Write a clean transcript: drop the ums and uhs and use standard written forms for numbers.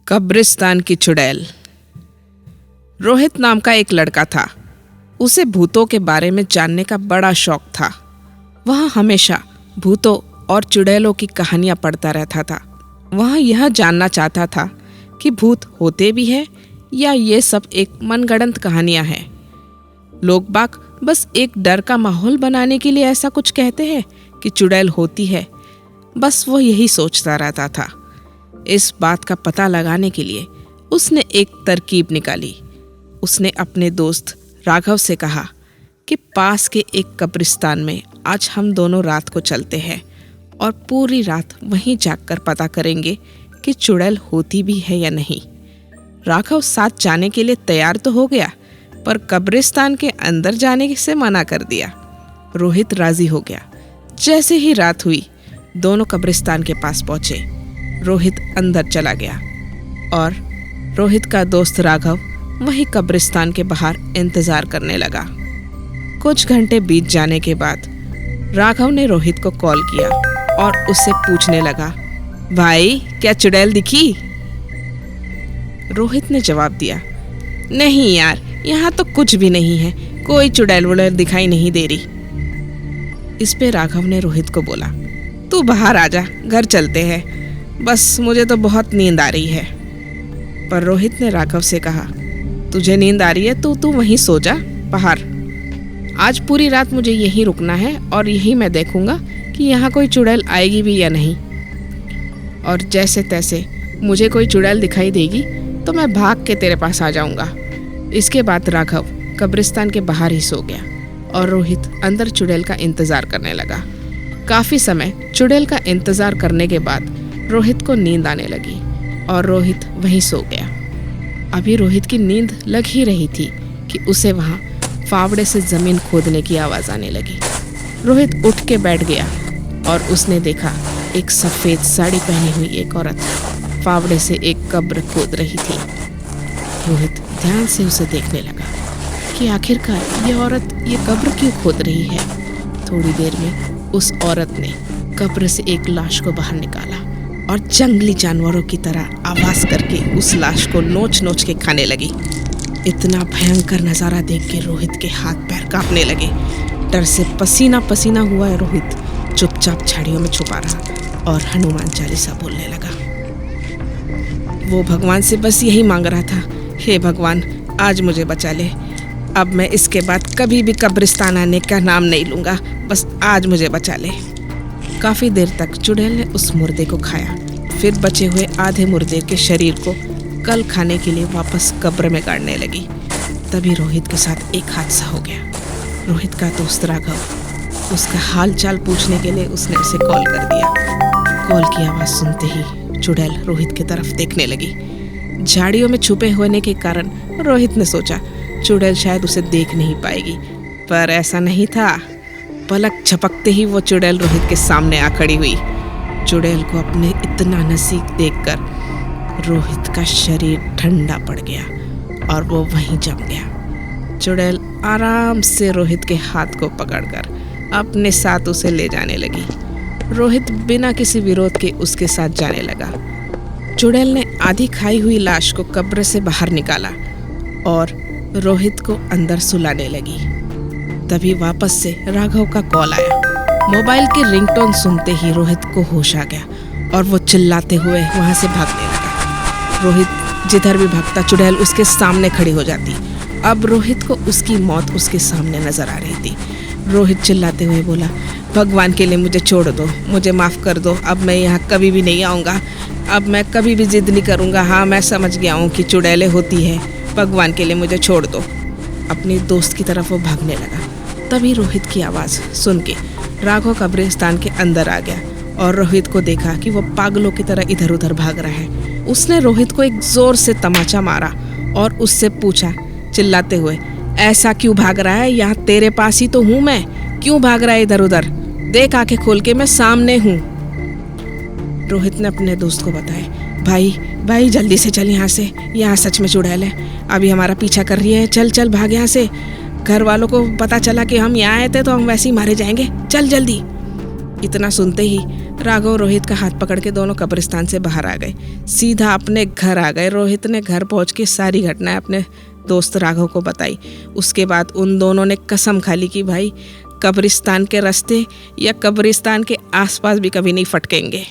कब्रिस्तान की चुड़ैल। रोहित नाम का एक लड़का था। उसे भूतों के बारे में जानने का बड़ा शौक था। वह हमेशा भूतों और चुड़ैलों की कहानियां पढ़ता रहता था। वह यह जानना चाहता था कि भूत होते भी हैं या ये सब एक मनगढ़ंत कहानियां हैं। लोग बाग बस एक डर का माहौल बनाने के लिए ऐसा कुछ कहते हैं कि चुड़ैल होती है। बस वो यही सोचता रहता था। इस बात का पता लगाने के लिए उसने एक तरकीब निकाली। उसने अपने दोस्त राघव से कहा कि पास के एक कब्रिस्तान में आज हम दोनों रात को चलते हैं और पूरी रात वहीं जाकर पता करेंगे कि चुड़ैल होती भी है या नहीं। राघव साथ जाने के लिए तैयार तो हो गया, पर कब्रिस्तान के अंदर जाने से मना कर दिया। रोहित राजी हो गया। जैसे ही रात हुई, दोनों कब्रिस्तान के पास पहुंचे। रोहित अंदर चला गया और रोहित का दोस्त राघव वहीं कब्रिस्तान के बाहर इंतजार करने लगा। कुछ घंटे बीत जाने के बाद राघव ने रोहित को कॉल किया और उससे पूछने लगा, भाई क्या चुड़ैल दिखी? रोहित ने जवाब दिया, नहीं यार, यहाँ तो कुछ भी नहीं है, कोई चुड़ैल वुड़ैल दिखाई नहीं दे रही। इस पे राघव ने रोहित को बोला, तू बाहर आ जा, घर चलते हैं, बस मुझे तो बहुत नींद आ रही है। पर रोहित ने राघव से कहा, तुझे नींद आ रही है तो तू वहीं सो जा बाहर। आज पूरी रात मुझे यहीं रुकना है और यहीं मैं देखूंगा कि यहाँ कोई चुड़ैल आएगी भी या नहीं। और जैसे तैसे मुझे कोई चुड़ैल दिखाई देगी तो मैं भाग के तेरे पास आ जाऊंगा। इसके बाद राघव कब्रिस्तान के बाहर ही सो गया और रोहित अंदर चुड़ैल का इंतजार करने लगा। काफी समय चुड़ैल का इंतजार करने के बाद रोहित को नींद आने लगी और रोहित वहीं सो गया। अभी रोहित की नींद लग ही रही थी कि उसे वहां फावड़े से जमीन खोदने की आवाज आने लगी। रोहित उठ के बैठ गया और उसने देखा एक सफेद साड़ी पहनी हुई एक औरत फावड़े से एक कब्र खोद रही थी। रोहित ध्यान से उसे देखने लगा कि आखिरकार ये औरत ये कब्र क्यों खोद रही है। थोड़ी देर में उस औरत ने कब्र से एक लाश को बाहर निकाला और जंगली जानवरों की तरह आवाज करके उस लाश को नोच नोच के खाने लगी। इतना भयंकर नज़ारा देख के रोहित के हाथ पैर कांपने लगे। डर से पसीना पसीना हुआ है रोहित चुपचाप झाड़ियों में छुपा रहा और हनुमान चालीसा बोलने लगा। वो भगवान से बस यही मांग रहा था, हे भगवान आज मुझे बचा ले, अब मैं इसके बाद कभी भी कब्रिस्तान आने का नाम नहीं लूँगा, बस आज मुझे बचा ले। काफ़ी देर तक चुड़ैल ने उस मुर्दे को खाया, फिर बचे हुए आधे मुर्दे के शरीर को कल खाने के लिए वापस कब्र में गाड़ने लगी। तभी रोहित के साथ एक हादसा हो गया। रोहित का दोस्त राघव उसका हाल चाल पूछने के लिए उसने उसे कॉल कर दिया। कॉल की आवाज़ सुनते ही चुड़ैल रोहित की तरफ देखने लगी। झाड़ियों में छुपे होने के कारण रोहित ने सोचा चुड़ैल शायद उसे देख नहीं पाएगी, पर ऐसा नहीं था। पलक झपकते ही वो चुड़ैल रोहित के सामने आ खड़ी हुई। चुड़ैल को अपने इतना नज़दीक देखकर रोहित का शरीर ठंडा पड़ गया और वो वहीं जम गया। चुड़ैल आराम से रोहित के हाथ को पकड़कर अपने साथ उसे ले जाने लगी। रोहित बिना किसी विरोध के उसके साथ जाने लगा। चुड़ैल ने आधी खाई हुई लाश को कब्र से बाहर निकाला और रोहित को अंदर सुलाने लगी। तभी वापस से राघव का कॉल आया। मोबाइल की रिंगटोन सुनते ही रोहित को होश आ गया और वो चिल्लाते हुए वहां से भागने लगा। रोहित जिधर भी भागता चुड़ैल उसके सामने खड़ी हो जाती। अब रोहित को उसकी मौत उसके सामने नजर आ रही थी। रोहित चिल्लाते हुए बोला, भगवान के लिए मुझे छोड़ दो, मुझे माफ़ कर दो, अब मैं यहाँ कभी भी नहीं आऊँगा, अब मैं कभी भी जिद नहीं करूँगा। हाँ मैं समझ गया हूँ कि चुड़ैलें होती है, भगवान के लिए मुझे छोड़ दो। अपने दोस्त की तरफ वो भागने लगा। तभी रोहित की आवाज़ सुन के राघव कब्रिस्तान के अंदर आ गया और रोहित को देखा कि वो पागलों की तरह इधर उधर भाग रहा है। उसने रोहित को एक जोर से तमाचा मारा और उससे पूछा चिल्लाते हुए, ऐसा क्यों भाग रहा है? यहाँ तेरे पास ही तो हूँ मैं, क्यों भाग रहा है इधर उधर? देख आंखें खोल के, मैं सामने हूँ। रोहित ने अपने दोस्त को बताया, भाई जल्दी से चल यहाँ से, यहाँ सच में चुड़ैल है, अभी हमारा पीछा कर रही है, चल चल भाग यहाँ से। घर वालों को पता चला कि हम यहाँ आए थे तो हम वैसे ही मारे जाएंगे, चल जल्दी। इतना सुनते ही राघव रोहित का हाथ पकड़ के दोनों कब्रिस्तान से बाहर आ गए, सीधा अपने घर आ गए। रोहित ने घर पहुंच के सारी घटनाएं अपने दोस्त राघव को बताई। उसके बाद उन दोनों ने कसम खा ली कि भाई कब्रिस्तान के रास्ते या कब्रिस्तान के आसपास भी कभी नहीं फटकेंगे।